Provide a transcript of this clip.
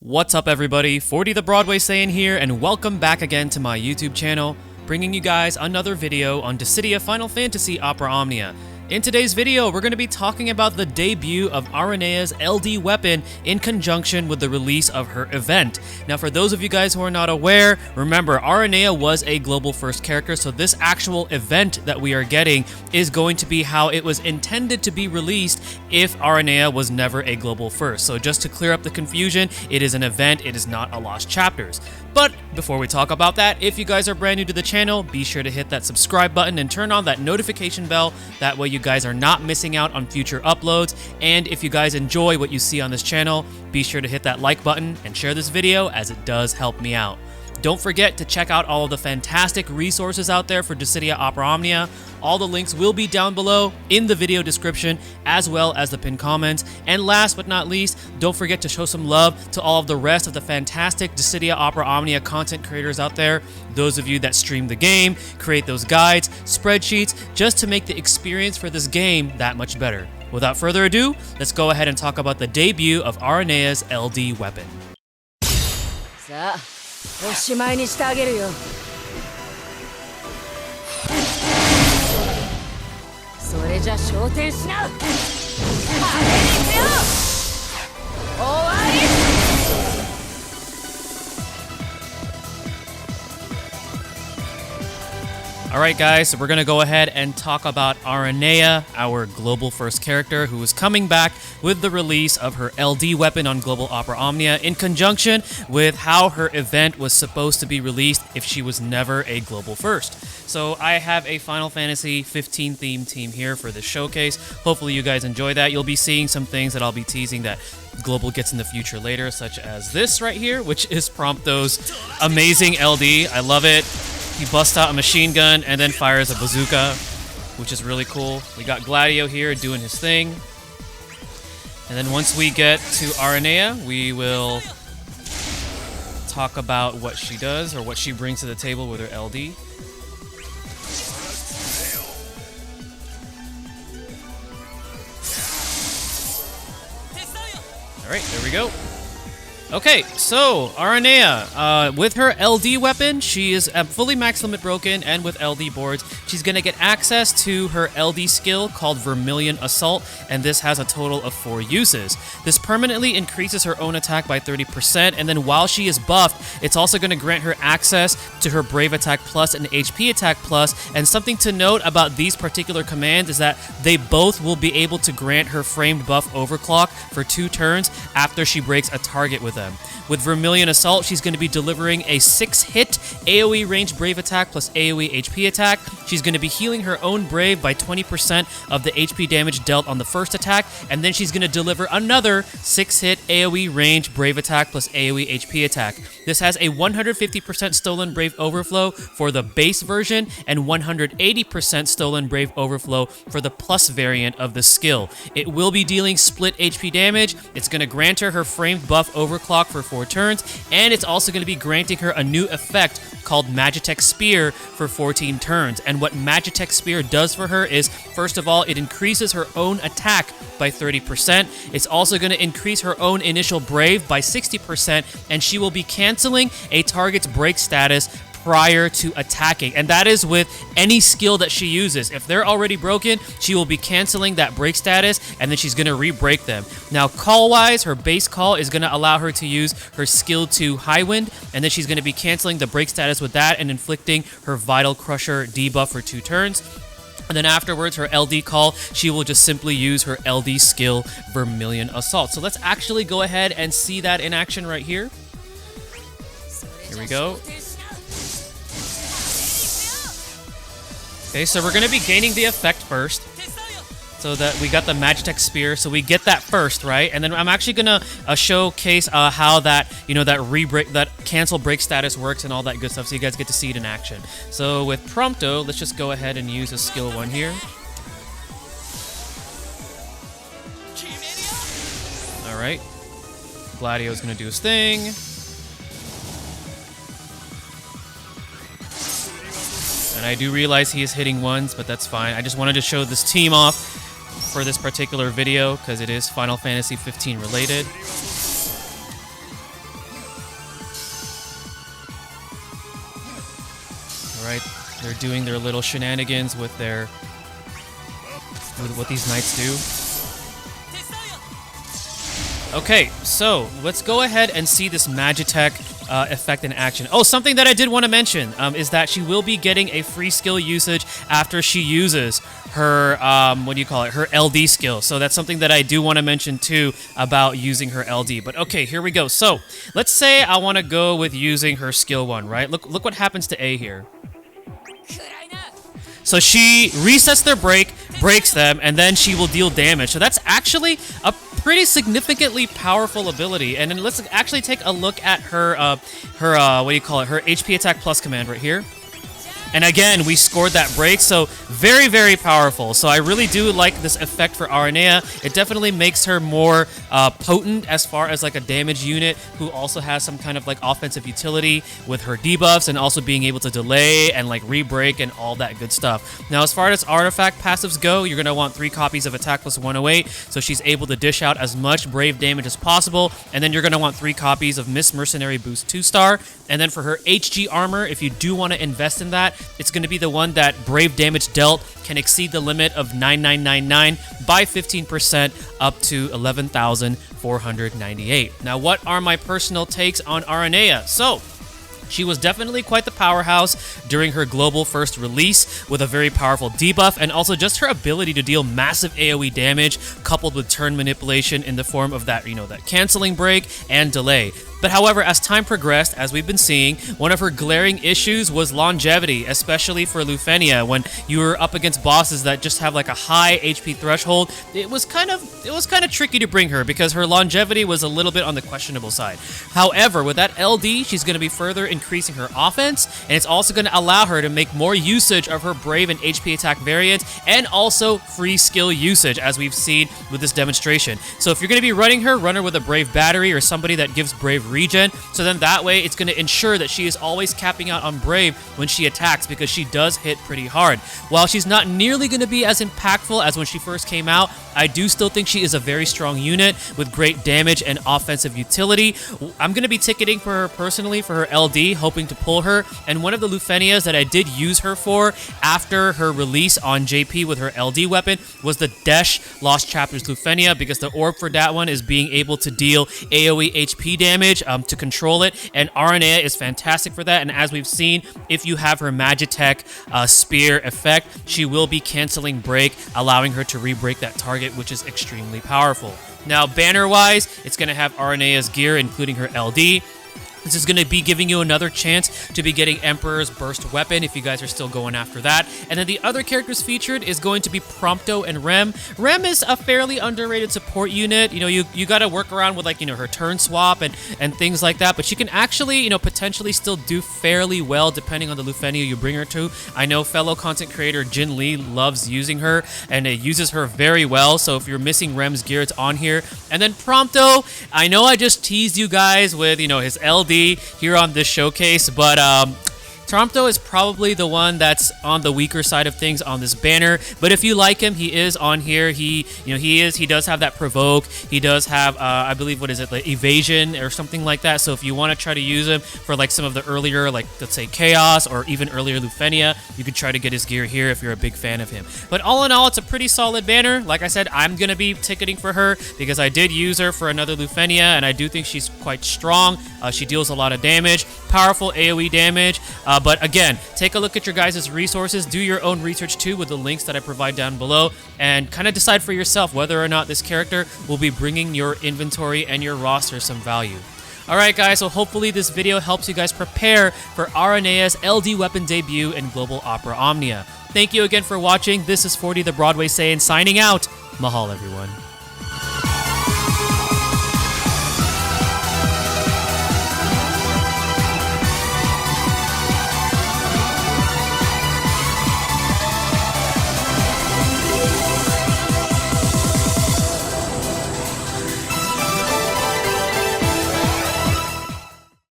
What's up everybody, 40 the Broadway Saiyan here, and welcome back again to my YouTube channel, bringing you guys another video on Dissidia Final Fantasy Opera Omnia. In today's video, we're going to be talking about the debut of Aranea's LD weapon in conjunction with the release of her event. Now, for those of you guys who are not aware, remember, Aranea was a Global First character, so this actual event that we are getting is going to be how it was intended to be released if Aranea was never a Global First. So just to clear up the confusion, it is an event, it is not a Lost Chapters. But before we talk about that, if you guys are brand new to the channel, be sure to hit that subscribe button and turn on that notification bell. That way you guys are not missing out on future uploads. And if you guys enjoy what you see on this channel, be sure to hit that like button and share this video, as it does help me out. Don't forget to check out all of the fantastic resources out there for Dissidia Opera Omnia. All the links will be down below in the video description, as well as the pinned comments. And last but not least, don't forget to show some love to all of the rest of the fantastic Dissidia Opera Omnia content creators out there. Those of you that stream the game, create those guides, spreadsheets, just to make the experience for this game that much better. Without further ado, let's go ahead and talk about the debut of Aranea's LD weapon. おしまいにしてあげるよ。それじゃ昇天しな。派手にせよ。終わり。Alright guys, so we're going to go ahead and talk about Aranea, our Global First character, who is coming back with the release of her LD weapon on Global Opera Omnia in conjunction with how her event was supposed to be released if she was never a Global First. So I have a Final Fantasy 15 themed team here for this showcase. Hopefully you guys enjoy that. You'll be seeing some things that I'll be teasing that Global gets in the future later, such as this right here, which is Prompto's amazing LD. I love it. He busts out a machine gun and then fires a bazooka, which is really cool. We got Gladio here doing his thing. And then once we get to Aranea, we will talk about what she does, or what she brings to the table with her LD. Alright, there we go. Okay, so Aranea, with her LD weapon, she is fully max limit broken, and with LD boards, she's going to get access to her LD skill called Vermilion Assault, and this has a total of 4 uses. This permanently increases her own attack by 30%, and then while she is buffed, it's also going to grant her access to her Brave Attack Plus and HP Attack Plus, and something to note about these particular commands is that they both will be able to grant her framed buff Overclock for 2 turns after she breaks a target with them. With Vermilion Assault, she's going to be delivering a 6-hit AoE range Brave Attack plus AoE HP attack. She's going to be healing her own Brave by 20% of the HP damage dealt on the first attack, and then she's going to deliver another 6-hit AoE range Brave Attack plus AoE HP attack. This has a 150% Stolen Brave Overflow for the base version and 180% Stolen Brave Overflow for the plus variant of the skill. It will be dealing split HP damage. It's going to grant her framed buff Overclock for 4 turns, and it's also going to be granting her a new effect called Magitech Spear for 14 turns. And what Magitech Spear does for her is, first of all, it increases her own attack by 30%. It's also going to increase her own initial Brave by 60%, and she will be canceling a target's break status prior to attacking, and that is with any skill that she uses. If they're already broken, she will be canceling that break status, and then she's going to re-break them. Now, call-wise, her base call is going to allow her to use her skill 2 High Wind, and then she's going to be canceling the break status with that and inflicting her Vital Crusher debuff for 2 turns. And then afterwards, her LD call, she will just simply use her LD skill, Vermilion Assault. So let's actually go ahead and see that in action right here. Here we go. Okay, so we're going to be gaining the effect first, so that we got the Magitech Spear, so we get that first, right? And then I'm actually going to showcase how that, that cancel break status works and all that good stuff, so you guys get to see it in action. So with Prompto, let's just go ahead and use a skill 1 here. Alright. Gladio's going to do his thing. And I do realize he is hitting ones, but that's fine. I just wanted to show this team off for this particular video because it is Final Fantasy 15 related. They're doing their little shenanigans with what these knights do. Okay, so let's go ahead and see this Magitech effect in action. Oh, something that I did want to mention is that she will be getting a free skill usage after she uses her, her LD skill. So that's something that I do want to mention too about using her LD. But okay, here we go. So let's say I want to go with using her skill 1, right? Look what happens to A here. So she resets their break, breaks them, and then she will deal damage. So that's actually a pretty significantly powerful ability. And then let's actually take a look at her, her HP attack plus command right here. And again, we scored that break, so very, very powerful. So I really do like this effect for Aranea. It definitely makes her more potent as far as like a damage unit who also has some kind of like offensive utility with her debuffs and also being able to delay and like re-break and all that good stuff. Now, as far as artifact passives go, you're going to want 3 copies of attack plus 108, so she's able to dish out as much brave damage as possible. And then you're going to want 3 copies of Miss Mercenary Boost 2-star. And then for her HG armor, if you do want to invest in that, it's going to be the one that brave damage dealt can exceed the limit of 9999 by 15% up to 11,498. Now, what are my personal takes on Aranea? So, she was definitely quite the powerhouse during her Global First release with a very powerful debuff and also just her ability to deal massive AoE damage coupled with turn manipulation in the form of that, that canceling break and delay. But however, as time progressed, as we've been seeing, one of her glaring issues was longevity, especially for Lufenia. When you were up against bosses that just have like a high HP threshold, it was kind of tricky to bring her because her longevity was a little bit on the questionable side. However, with that LD, she's going to be further increasing her offense, and it's also going to allow her to make more usage of her Brave and HP attack variants, and also free skill usage, as we've seen with this demonstration. So if you're going to be running her, run her with a Brave battery or somebody that gives Brave regen, so then that way it's going to ensure that she is always capping out on Brave when she attacks, because she does hit pretty hard. While she's not nearly going to be as impactful as when she first came out, I do still think she is a very strong unit with great damage and offensive utility. I'm going to be ticketing for her personally for her LD, hoping to pull her, and one of the Lufenias that I did use her for after her release on JP with her LD weapon was the Desh Lost Chapters Lufenia, because the orb for that one is being able to deal AoE HP damage to control it, and Aranea is fantastic for that. And as we've seen, if you have her Magitech Spear effect, she will be canceling break, allowing her to re-break that target, which is extremely powerful. Now, banner-wise, it's going to have Aranea's gear, including her LD. This is going to be giving you another chance to be getting Emperor's Burst Weapon if you guys are still going after that. And then the other characters featured is going to be Prompto and Rem. Rem is a fairly underrated support unit. You got to work around with her turn swap and things like that, but she can actually, potentially still do fairly well depending on the Lufenia you bring her to. I know fellow content creator Jin Lee loves using her, and it uses her very well, so if you're missing Rem's gear, it's on here. And then Prompto, I know I just teased you guys with, his LD here on this showcase, but Prompto is probably the one that's on the weaker side of things on this banner. But if you like him, he is on here. He does have that provoke. He does have, I believe, like evasion or something like that. So if you want to try to use him for like some of the earlier, like let's say Chaos or even earlier Lufenia, you could try to get his gear here if you're a big fan of him. But all in all, it's a pretty solid banner. Like I said, I'm gonna be ticketing for her because I did use her for another Lufenia, and I do think she's quite strong. She deals a lot of damage, powerful AoE damage. But again, take a look at your guys' resources. Do your own research too with the links that I provide down below, and kind of decide for yourself whether or not this character will be bringing your inventory and your roster some value. Alright guys, so hopefully this video helps you guys prepare for Aranea's LD weapon debut in Global Opera Omnia. Thank you again for watching. This is 40 the Broadway Saiyan signing out. Mahal everyone.